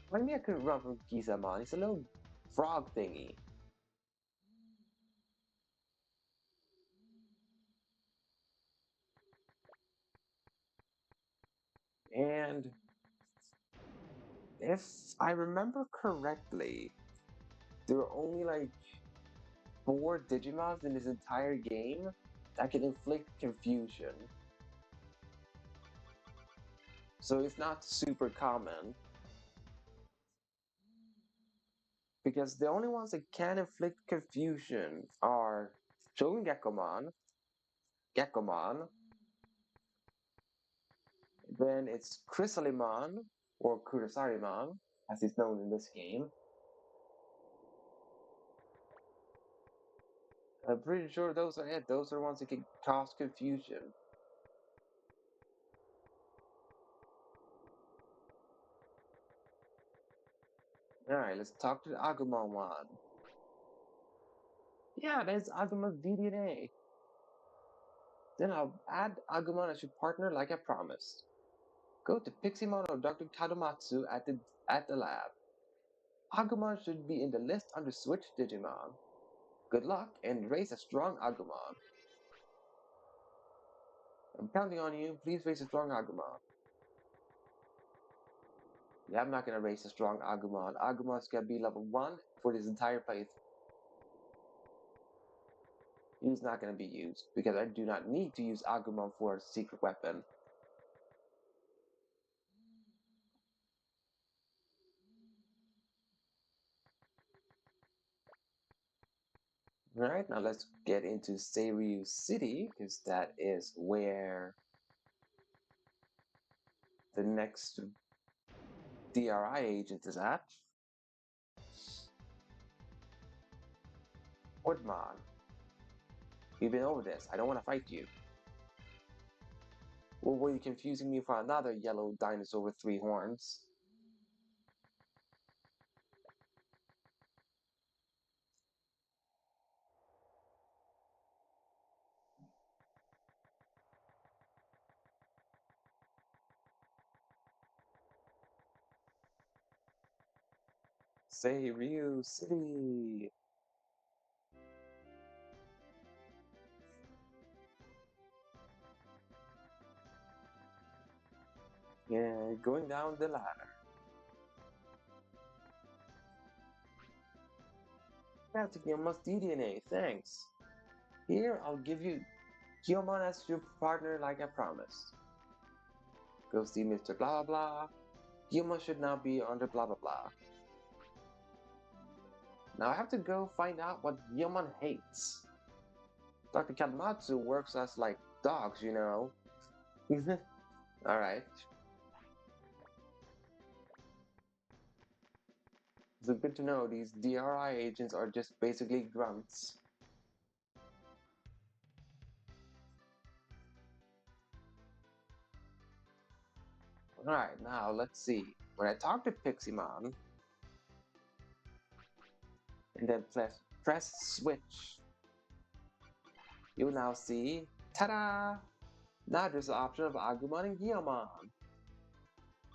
What do you mean I couldn't run from Gizamon? He's a little frog thingy. And if I remember correctly, there are only like 4 Digimons in this entire game that can inflict confusion. So it's not super common. Because the only ones that can inflict confusion are Shogun Gekkomon, then it's Chrysalimon, or Kurisarimon, as he's known in this game. I'm pretty sure those are it. Those are ones that can cause confusion. Alright, let's talk to the Agumon one. Yeah, that's Agumon's DDNA. Then I'll add Agumon as your partner like I promised. Go to Piximon or Dr. Kadomatsu at the lab. Agumon should be in the list under Switch Digimon. Good luck and raise a strong Agumon. I'm counting on you. Please raise a strong Agumon. Yeah, I'm not gonna raise a strong Agumon. Agumon's gonna be level 1 for this entire playthrough. He's not gonna be used because I do not need to use Agumon for a secret weapon. Alright, now let's get into Seiryu City because that is where the next DRI agent is at. Woodmon, we've been over this. I don't want to fight you. Or were you confusing me for another yellow dinosaur with 3 horns? Seiryu City! Yeah, going down the ladder. That's Guillermo's DDNA, thanks. Here, I'll give you Guillermo as your partner like I promised. Go see Mr. Blah Blah. Guillermo should now be under blah blah blah. Now I have to go find out what Guillermo hates. Dr. Kadomatsu works us like dogs, you know. Alright. So good to know these DRI agents are just basically grunts. Alright, now let's see. When I talk to Piximon, and then press switch, you'll now see, ta-da! Now there's the option of Agumon and Guillemon.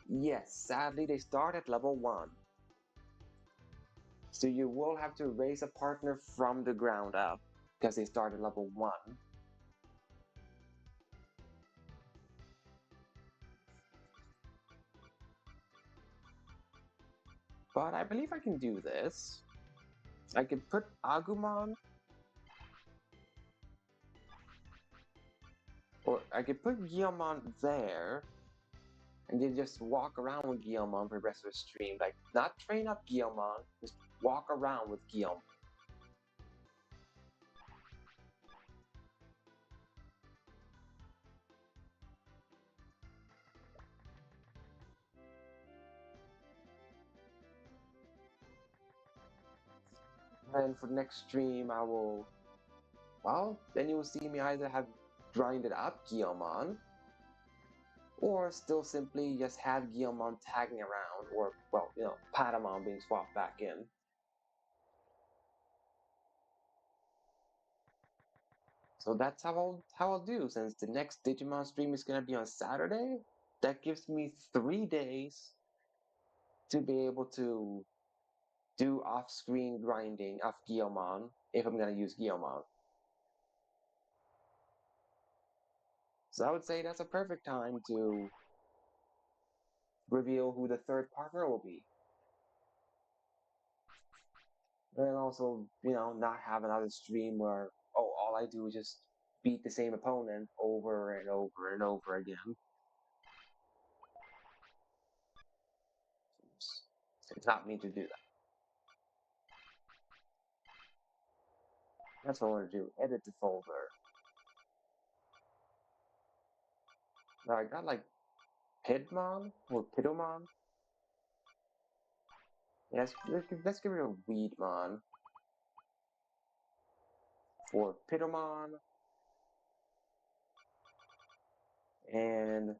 Yes, sadly they start at level 1. So you will have to raise a partner from the ground up, because they start at level 1. But I believe I can do this. I can put Agumon, or I could put Guillemon there, and then just walk around with Guillemon for the rest of the stream. Like, not train up Guillemon, just walk around with Guillemon. And for the next stream, I will, well, then you will see me either have grinded up Guillemon, or still simply just have Guillemon tagging around, or, well, Patamon being swapped back in. So that's how I'll do, since the next Digimon stream is gonna be on Saturday. That gives me 3 days to be able to do off-screen grinding of Guilmon if I'm gonna use Guilmon. So I would say that's a perfect time to reveal who the third partner will be. And also, not have another stream where, oh, all I do is just beat the same opponent over and over and over again. It's not me to do that. That's what I want to do. Edit the folder. Now I got like Pidmon or Pidomon. Yes, let's get rid of Weedmon for Pidomon. And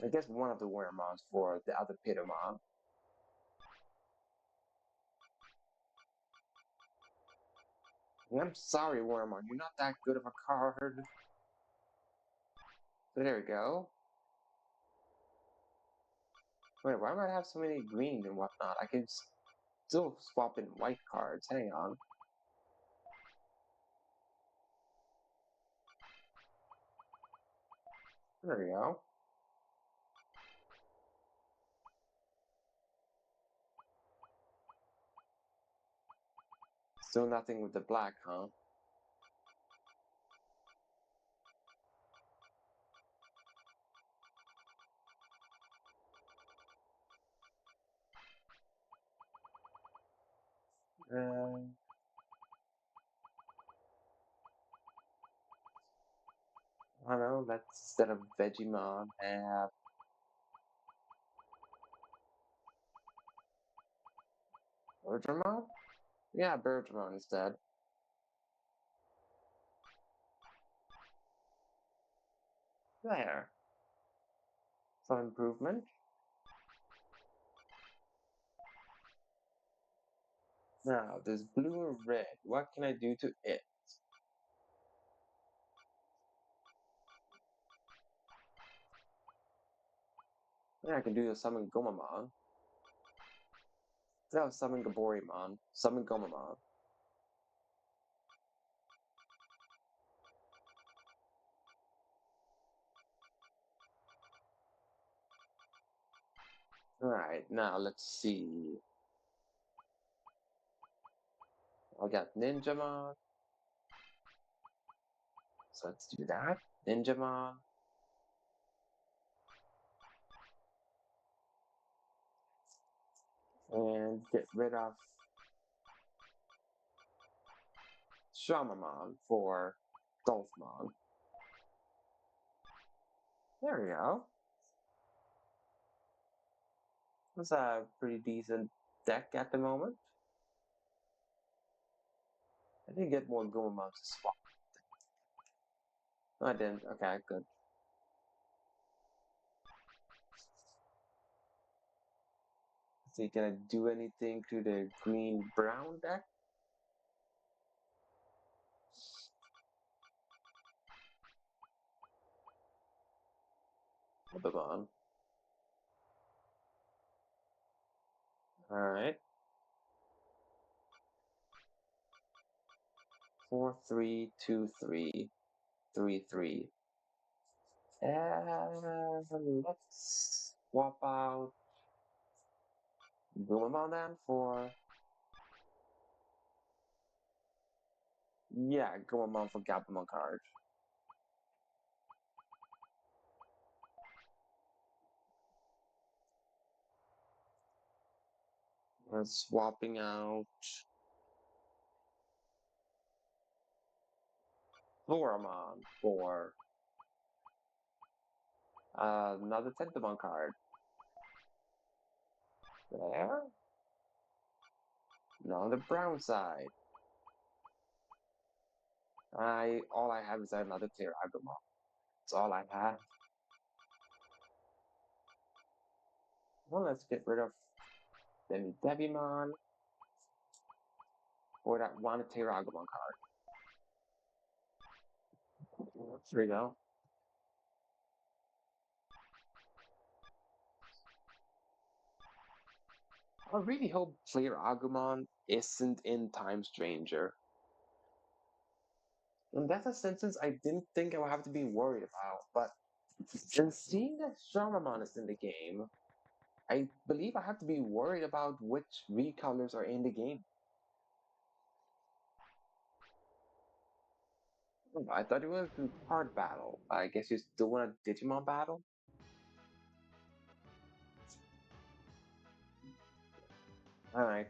I guess one of the Wormmons for the other Pidomon. I'm sorry, Wormmon, you're not that good of a card. So there we go. Wait, why do I have so many green and whatnot? I can still swap in white cards. Hang on. There we go. Still nothing with the black, huh? I don't know, let's instead of Vegemon have Bergermon? Yeah, Bergermon instead. There. Some improvement. Now, there's blue and red. What can I do to it? Yeah, I can do a summon Gomamon. That was summon Gaborimon. Summon Gomamon. Alright, now let's see. I got Ninjamon. So let's do that. Ninjamon. And get rid of Shamamon for Dolphmon. There we go. That's a pretty decent deck at the moment. I didn't get more Gomamon to swap. No, I didn't. Okay, good. Let's see, can I do anything to the green-brown deck? Pokemon. Alright. 4-3-2-3. 3-3. And let's swap out Gomamon then for... Yeah, Gomamon for Gabumon card. And swapping out Floramon for another Tentamon card. There. Now on the brown side. All I have is another clear Agumon. That's all I have. Well, let's get rid of Devimon for that one Terragumon card. There we go. I really hope player Agumon isn't in Time Stranger. And that's a sentence I didn't think I would have to be worried about, but since seeing that Sharamon is in the game, I believe I have to be worried about which recolors are in the game. I thought it was a card battle. I guess you still want a Digimon battle? Alright.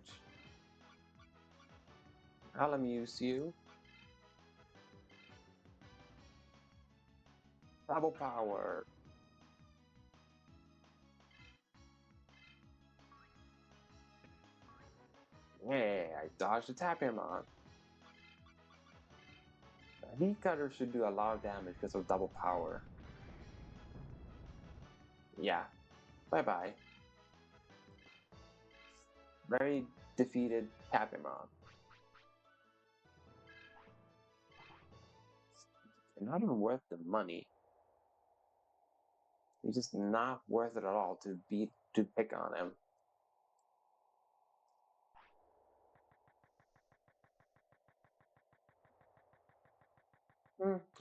I'll amuse you. Double power. Yeah, I dodged the Tapirmon. V-Cutter should do a lot of damage because of double power. Yeah. Bye-bye. Very defeated Tapirmon. Not even worth the money. It's just not worth it at all to pick on him.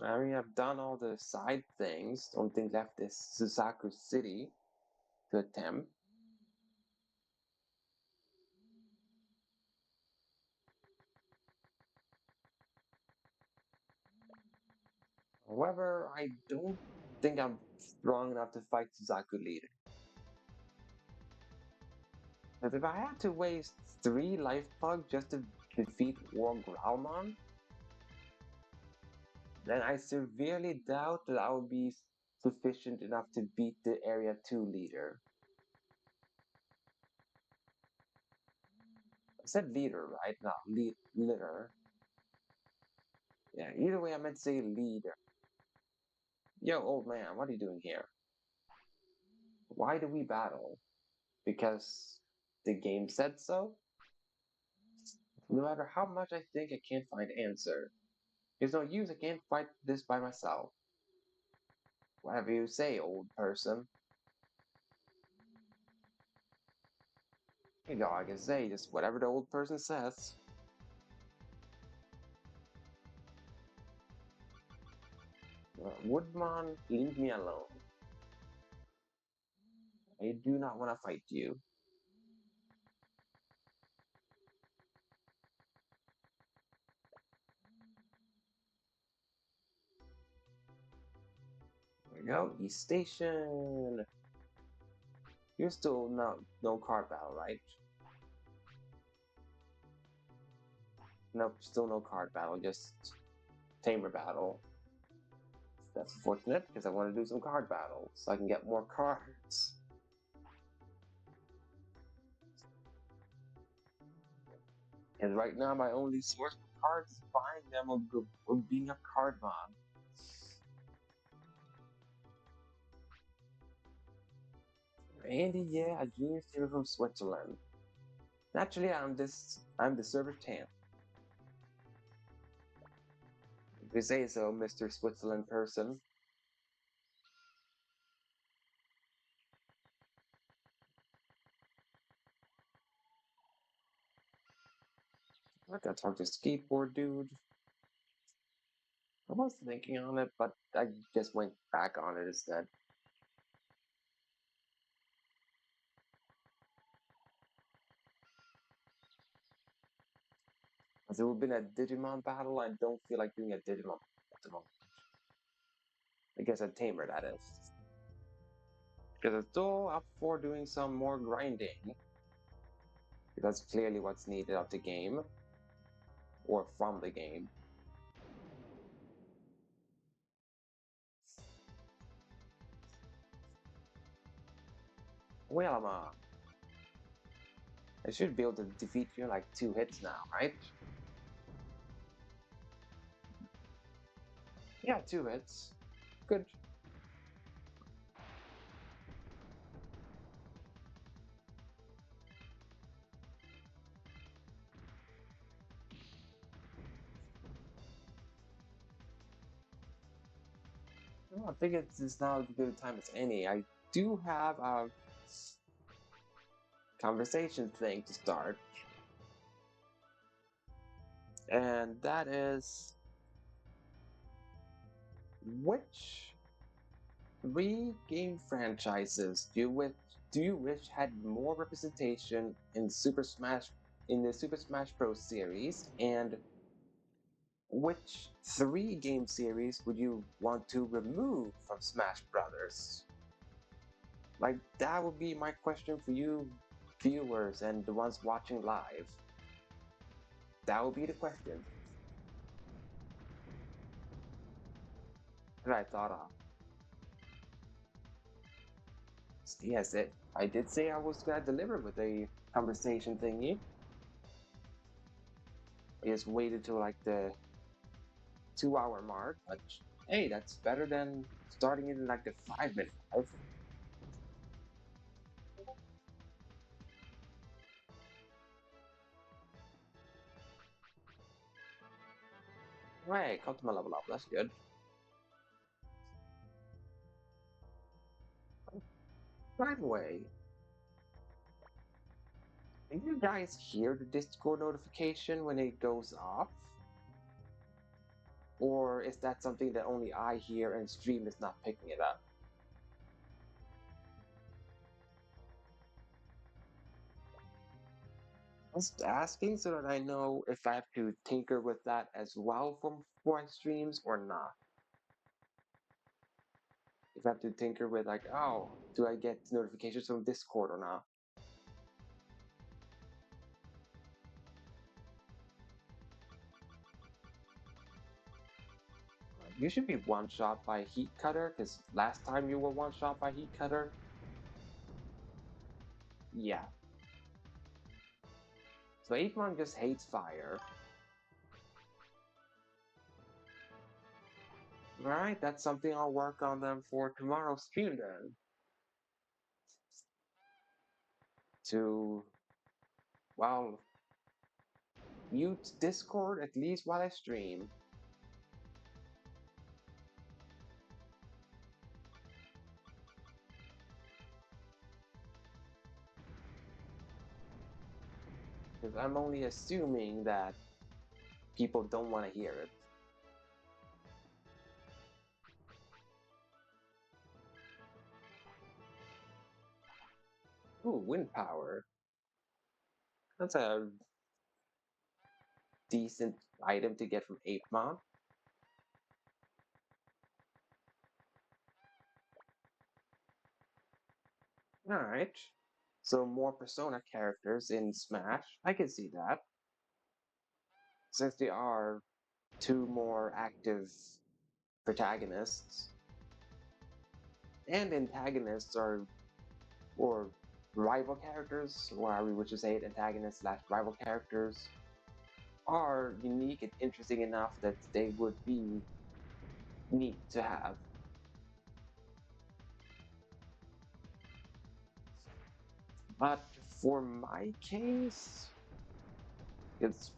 I mean, I've done all the side things. Only thing left is Suzaku City to attempt. However, I don't think I'm strong enough to fight Suzaku leader. But if I had to waste 3 life pugs just to defeat War Growlmon, then I severely doubt that I would be sufficient enough to beat the Area 2 leader. I said leader, right? Not leader. Yeah, either way I meant to say leader. Yo, old man, what are you doing here? Why do we battle? Because the game said so? No matter how much I think, I can't find answer. There's no use, I can't fight this by myself. Whatever you say, old person. You know, I can say just whatever the old person says. Woodmon, leave me alone. I do not want to fight you. There we go, East Station. You're still no card battle, right? Nope, still no card battle, just tamer battle. That's unfortunate because I want to do some card battles so I can get more cards. And right now, my only source of cards is buying them or being a card mod. Andy, yeah, a junior student from Switzerland. Naturally, I'm the server champ. If you say so, Mr. Switzerland person. I gotta talk to skateboard dude. I was thinking on it, but I just went back on it instead. As it would have been a Digimon battle, I don't feel like doing a Digimon at the moment. I guess a tamer, that is. Because I'm still up for doing some more grinding. That's clearly what's needed of the game. Or from the game. Well, I should be able to defeat you in like 2 hits now, right? Yeah, 2 hits. Good. Well, I think it's now as good a time as any. I do have conversation thing to start. And that is, which three game franchises do you wish had more representation in the Super Smash Bros. Series? And which three game series would you want to remove from Smash Brothers? Like, that would be my question for you viewers and the ones watching live. That would be the question that I thought of. Yes, I did say I was gonna deliver with a conversation thingy. I just waited till like the 2 hour mark, but hey, that's better than starting in like the 5 minute mark. Right, come to my level up, that's good. By the way, do you guys hear the Discord notification when it goes off? Or is that something that only I hear and stream is not picking it up? Just asking so that I know if I have to tinker with that as well for my streams or not. If I have to tinker with like, oh, do I get notifications from Discord or not? You should be one shot by Heat Cutter, because last time you were one shot by Heat Cutter, yeah. So Apemon just hates fire. Alright, that's something I'll work on them for tomorrow's stream then. To, well, mute Discord at least while I stream. Because I'm only assuming that people don't want to hear it. Ooh, wind power. That's a decent item to get from Apemon. Alright. So more Persona characters in Smash. I can see that. Since there are two more active protagonists and antagonists or rival characters, or however we wish to say it, antagonists slash rival characters are unique and interesting enough that they would be neat to have. But for my case,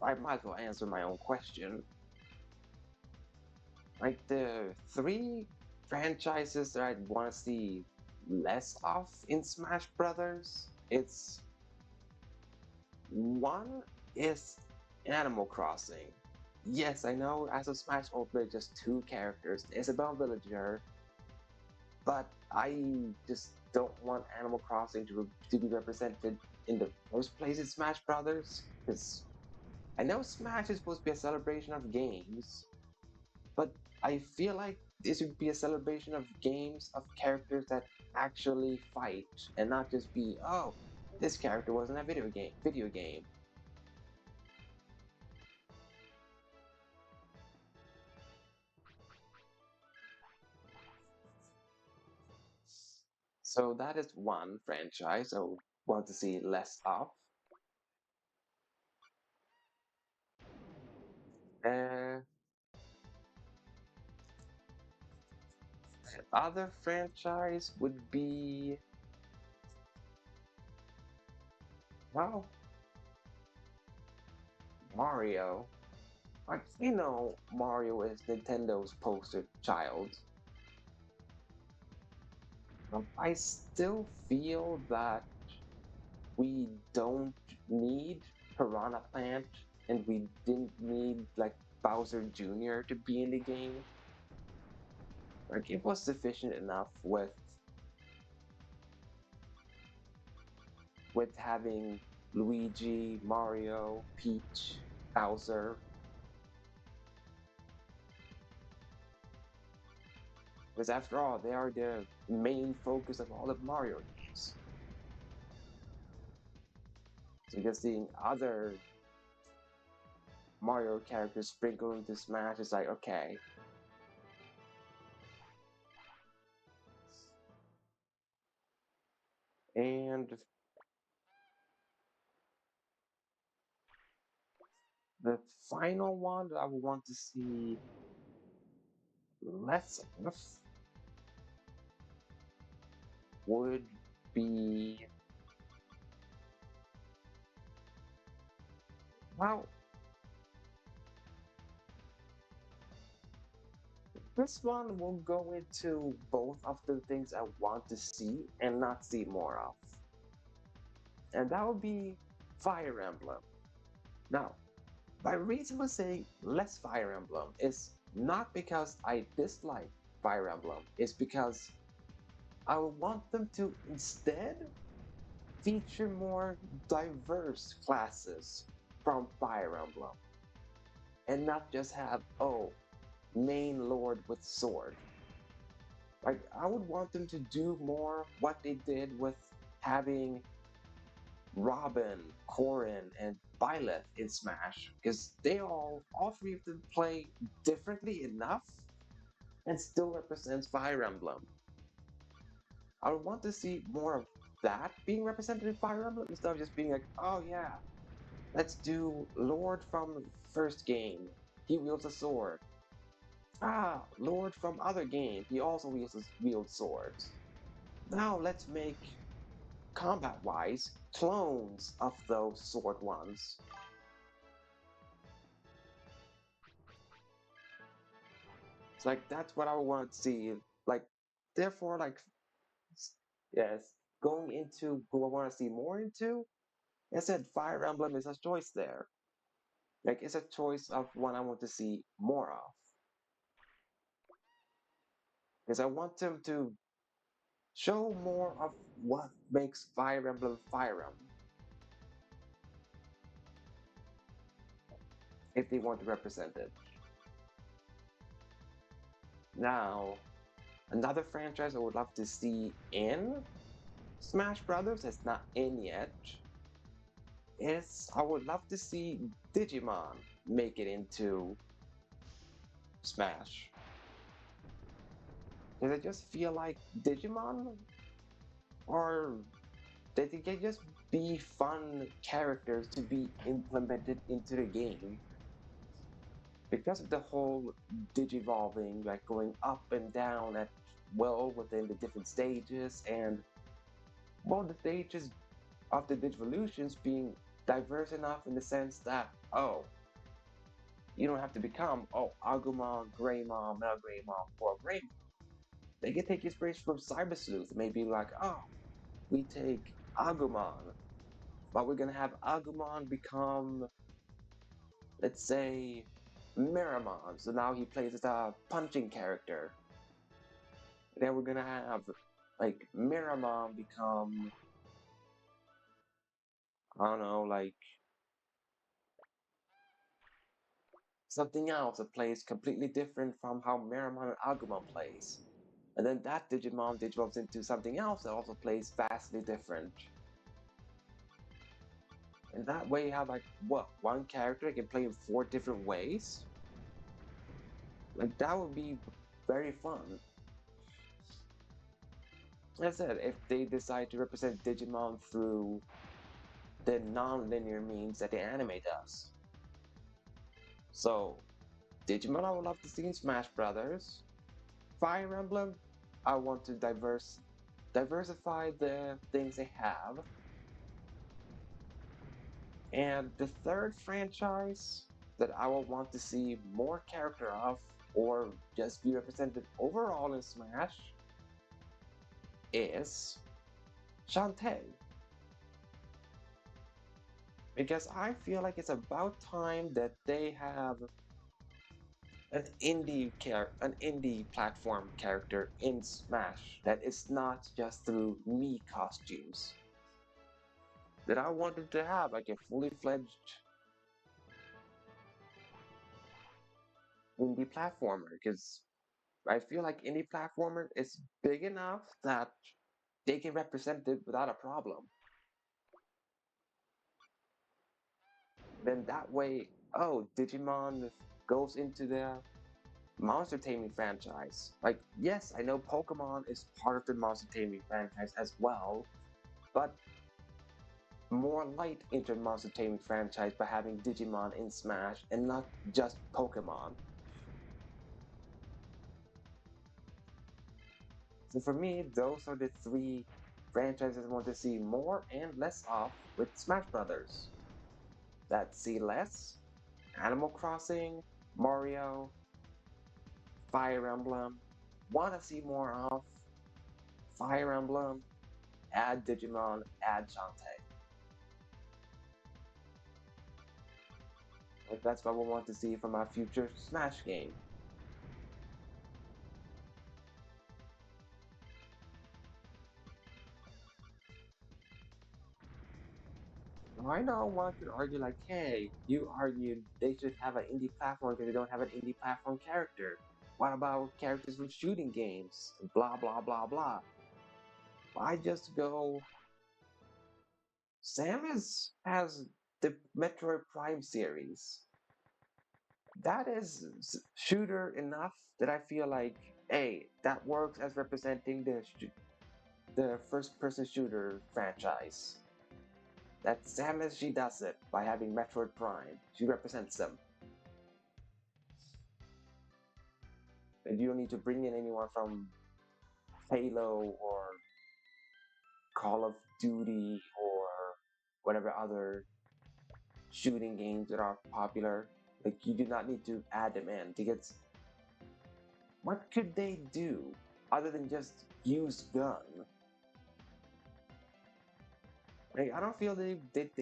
I might as well answer my own question. Like the three franchises that I'd want to see less of in Smash Brothers, it's one is Animal Crossing. Yes, I know as of Smash Ultimate, just two characters, Isabelle Villager, but I just don't want Animal Crossing to be represented in the first place in Smash Brothers, because I know Smash is supposed to be a celebration of games, but I feel like this would be a celebration of games of characters that actually fight and not just be, oh, this character was in a video game. So that is one franchise I would want to see less of. Uh, Other franchise would be, well, Mario. Like, Mario is Nintendo's poster child. I still feel that we don't need Piranha Plant and we didn't need like Bowser Jr. to be in the game. Like it was sufficient enough with having Luigi, Mario, Peach, Bowser. Because after all, they are the main focus of all the Mario games. So just seeing other Mario characters sprinkled into Smash is like, okay. And the final one that I would want to see less of would be, well, this one will go into both of the things I want to see and not see more of. And that would be Fire Emblem. Now, my reason for saying less Fire Emblem is not because I dislike Fire Emblem, it's because I want them to instead feature more diverse classes from Fire Emblem and not just have, oh, main lord with sword. Like, I would want them to do more what they did with having Robin, Corrin, and Byleth in Smash, because they all three of them play differently enough and still represents Fire Emblem. I would want to see more of that being represented in Fire Emblem instead of just being like, oh yeah, let's do Lord from first game. He wields a sword. Ah, Lord from other game. He also wields swords. Now let's make combat-wise clones of those sword ones. It's like that's what I want to see. Like, therefore, like, yes, going into who I want to see more into. I said Fire Emblem is a choice there. Like, it's a choice of what I want to see more of. Because I want them to show more of what makes Fire Emblem Fire Emblem. If they want to represent it. Now, another franchise I would love to see in Smash Brothers that's not in yet is I would love to see Digimon make it into Smash. Because I just feel like Digimon are they can just be fun characters to be implemented into the game. Because of the whole digivolving, like going up and down at well within the different stages, and well, the stages of the Digivolutions being diverse enough in the sense that, oh, you don't have to become, oh, Agumon, Greymon, Mel Greymon, or Greymon. They can take inspiration from Cyber Sleuth, maybe like, oh, we take Agumon, but we're gonna have Agumon become, let's say, Miramon. So now he plays as a punching character. Then we're gonna have like Miramon become, I don't know, like something else that plays completely different from how Miramon and Agumon plays. And then that Digimon digivolves into something else that also plays vastly different. And that way you have like, what, one character can play in 4 different ways? Like that would be very fun. As I said, if they decide to represent Digimon through the non-linear means that the anime does. So, Digimon I would love to see in Smash Brothers. Fire Emblem, I want to diversify the things they have. And the third franchise that I will want to see more character of or just be represented overall in Smash is Shantae. because I feel like it's about time that they have an indie platform character in Smash that is not just through me costumes. That I wanted to have like a fully fledged indie platformer because I feel like indie platformer is big enough that they can represent it without a problem. Then that way, oh, Digimon goes into the monster taming franchise. Like, yes, I know Pokemon is part of the monster taming franchise as well, but more light into the monster taming franchise by having Digimon in Smash and not just Pokemon. So for me, those are the three franchises I want to see more and less of with Smash Brothers. That see less Animal Crossing, Mario, Fire Emblem. Want to see more of Fire Emblem, add Digimon, add Shantae. Like that's what we want to see from our future Smash game. I know one could argue like, hey, you argued they should have an indie platform because they don't have an indie platform character. What about characters from shooting games? Blah blah blah blah. I just go. Samus has the Metroid Prime series. That is shooter enough that I feel like, hey, that works as representing the first-person shooter franchise. That Samus, she does it by having Metroid Prime. She represents them. And you don't need to bring in anyone from Halo or Call of Duty or whatever other shooting games that are popular. Like you do not need to add them in because what could they do other than just use gun? Like I don't feel they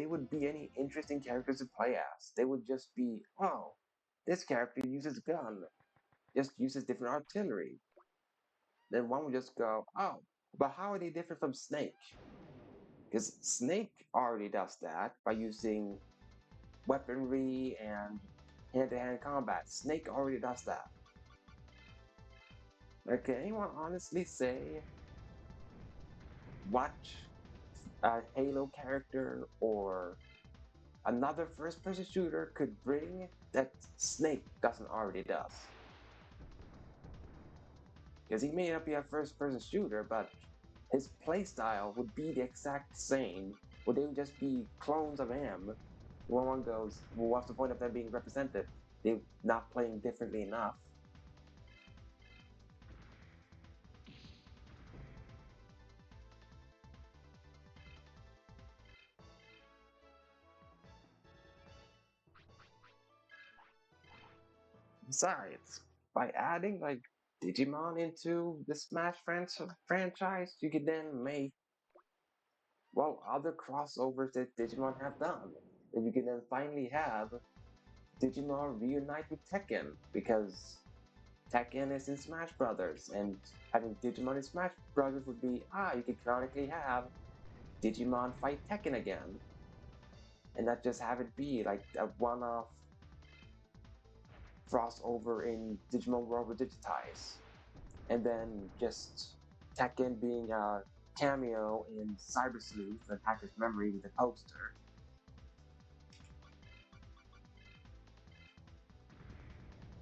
would be any interesting characters to play as. They would just be, oh, this character uses gun, just uses different artillery. Then one would just go, oh, but how are they different from Snake? Because Snake already does that by using weaponry and hand-to-hand combat. Snake already does that. Like, can anyone honestly say what a Halo character or another first-person shooter could bring that Snake doesn't already does? Because he may not be a first-person shooter, but his playstyle would be the exact same. Would they would just be clones of him? One goes, well, what's the point of them being represented? They're not playing differently enough. Besides, by adding like Digimon into the Smash franchise, you could then make well other crossovers that Digimon have done. And you can then finally have Digimon reunite with Tekken because Tekken is in Smash Brothers, and having Digimon in Smash Brothers would be you could canonically have Digimon fight Tekken again, and not just have it be like a one-off crossover in Digimon World with Digitize, and then just Tekken being a cameo in Cyber Sleuth and Hacker's Memory with a poster.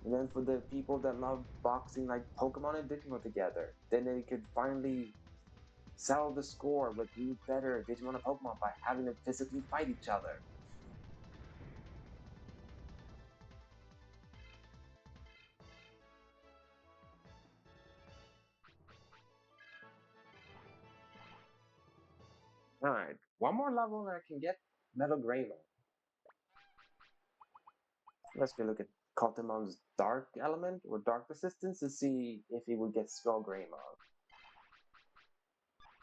And then for the people that love boxing like Pokemon and Digimon together, then they could finally settle the score with who's better Digimon and Pokemon by having them physically fight each other. Alright, one more level and I can get Metal Greymon. Let's go look at Kotemon's Dark Element or Dark Resistance to see if he would get Skull Greymon.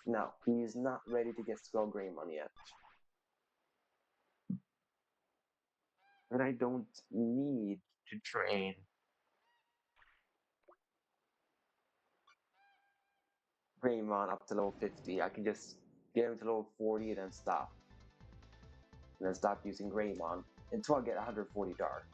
No, he is not ready to get Skull Greymon yet. And I don't need to train Greymon up to level 50. I can just get him to level 40 and then stop. And then stop using Greymon until I get 140 Dark.